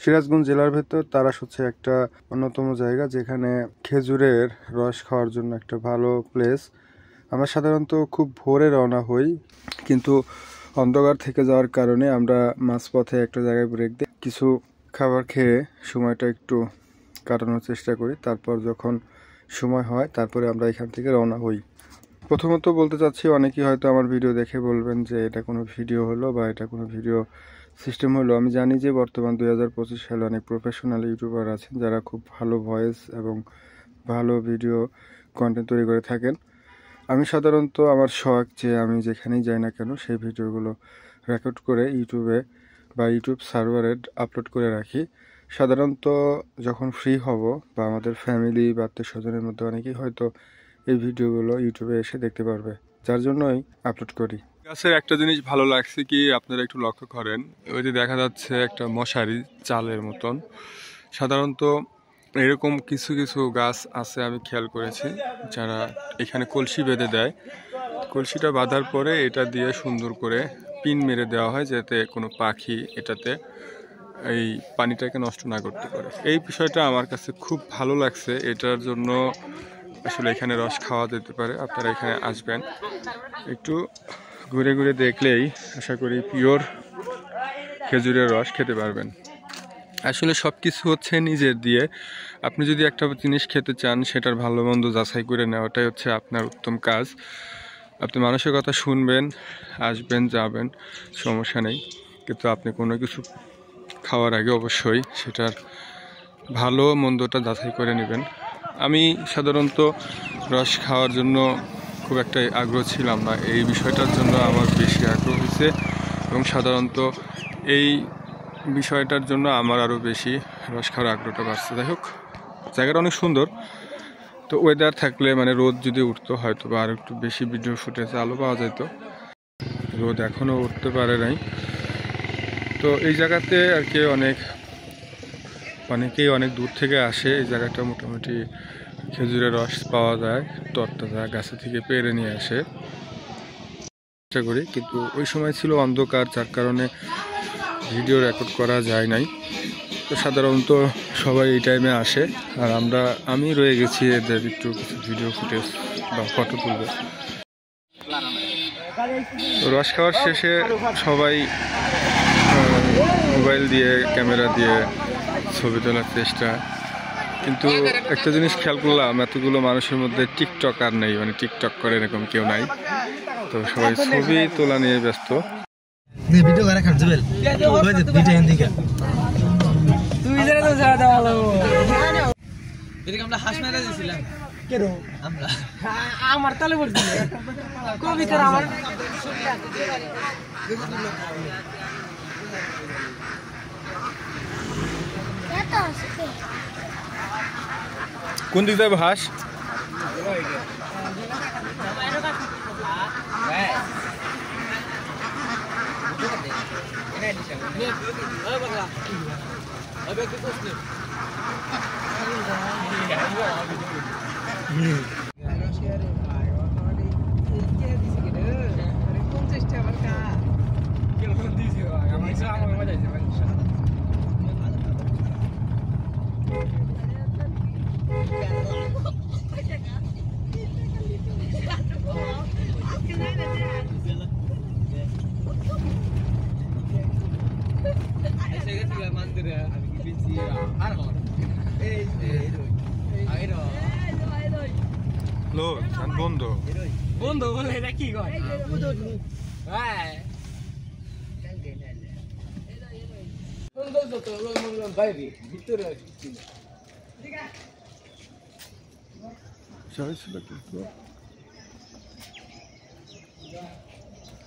সিরাজগঞ্জ জেলার ভেতর তারাস হচ্ছে একটা অন্যতম জায়গা যেখানে খেজুরের রস খাওয়ার জন্য একটা ভালো প্লেস। আমরা সাধারণত খুব ভোরে রওনা হই, কিন্তু অন্ধকার থেকে যাওয়ার কারণে আমরা মাঝপথে একটা জায়গায় ব্রেক দিই, কিছু খাবার খেয়ে সময়টা একটু কাটানোর চেষ্টা করি। তারপর যখন সময় হয় তারপরে আমরা এখান থেকে রওনা হই। প্রথমত বলতে চাচ্ছি, অনেকেই হয়তো আমার ভিডিও দেখে বলবেন যে এটা কোনো ভিডিও হলো বা এটা কোনো ভিডিও সিস্টেম হলো। আমি জানি যে বর্তমান 2025 সালে অনেক প্রফেশনাল ইউটিউবার আছেন যারা খুব ভালো ভয়েস এবং ভালো ভিডিও কন্টেন্ট তৈরি করে থাকেন। আমি সাধারণত আমার শখ যে আমি যেখানেই যাই না কেন সেই ভিডিওগুলো রেকর্ড করে ইউটিউবে বা ইউটিউব সার্ভারে আপলোড করে রাখি। সাধারণত যখন ফ্রি হব বা আমাদের ফ্যামিলি বা আত্মীয় স্বজনের মধ্যে অনেকেই হয়তো এই ভিডিওগুলো ইউটিউবে এসে দেখতে পারবে, যার জন্যই আপলোড করি। গাছের একটা জিনিস ভালো লাগছে কি, আপনারা একটু লক্ষ্য করেন, ওই যে দেখা যাচ্ছে একটা মশারি চালের মতন। সাধারণত এরকম কিছু কিছু গাছ আছে আমি খেয়াল করেছি, যারা এখানে কলসি বেঁধে দেয়। কলসিটা বাঁধার পরে এটা দিয়ে সুন্দর করে পিন মেরে দেওয়া হয় যাতে কোনো পাখি এটাতে এই পানিটাকে নষ্ট না করতে পারে। এই বিষয়টা আমার কাছে খুব ভালো লাগছে। এটার জন্য আসলে এখানে রস খাওয়া যেতে পারে। আপনারা এখানে আসবেন, একটু ঘুরে ঘুরে দেখলেই আশা করি পিওর খেজুরের রস খেতে পারবেন। আসলে সব কিছু হচ্ছে নিজের দিয়ে। আপনি যদি একটা জিনিস খেতে চান সেটার ভালো মন্দ যাচাই করে নেওয়াটাই হচ্ছে আপনার উত্তম কাজ। আপনি মানুষের কথা শুনবেন, আসবেন, যাবেন, সমস্যা নেই, কিন্তু আপনি কোনো কিছু খাওয়ার আগে অবশ্যই সেটার ভালো মন্দটা যাচাই করে নেবেন। আমি সাধারণত রস খাওয়ার জন্য খুব একটা আগ্রহ ছিলাম না, এই বিষয়টার জন্য আমার বেশি আগ্রহ হয়েছে এবং সাধারণত এই বিষয়টার জন্য আমার আরও বেশি রস খাওয়ার আগ্রহটা বাড়ছে। যাই হোক, জায়গাটা অনেক সুন্দর। তো ওয়েদার থাকলে মানে রোদ যদি উঠতো হয়তো বা আরও একটু বেশি ভিডিও ফুটেজে আলো পাওয়া যেত। রোদ এখনও উঠতে পারে নাই। তো এই জায়গাতে আর কি অনেকেই অনেক দূর থেকে আসে। এই জায়গাটা মোটামুটি খেজুরের রস পাওয়া যায়, তরতাজা গাছে থেকে পেড়ে নিয়ে আসে চেষ্টা করি, কিন্তু ওই সময় ছিল অন্ধকার, যার কারণে ভিডিও রেকর্ড করা যায় নাই। তো সাধারণত সবাই এই টাইমে আসে, আর আমি রয়ে গেছি এদের একটু কিছু ভিডিও ফুটেজ বা ফটো তুলবে। রস খাওয়ার শেষে সবাই মোবাইল দিয়ে ক্যামেরা দিয়ে ছবি তোলার চেষ্টা, কিন্তু একটা জিনিস খেয়াল করলাম, এতগুলো মানুষের মধ্যে টিকটক আর নেই, মানে টিকটক করে এরকম কেউ নাই। তো সবাই ছবি তোলা নিয়ে ব্যস্ত। ভিডিও করে খাচ্ছি বেল ভিডিও এন্ডিকা তুই জানা তো সারা দাও ভালো এদিকে আমরা হাস মেরে দিছিলাম কেন আমরা আমার তালে পড়ছিল কবি করে আমার কোন দিকে যাবে হাস? বন্ধু বন্ধু বলে এটা কি কয় বাইরে ভিতরে সবাই ছিল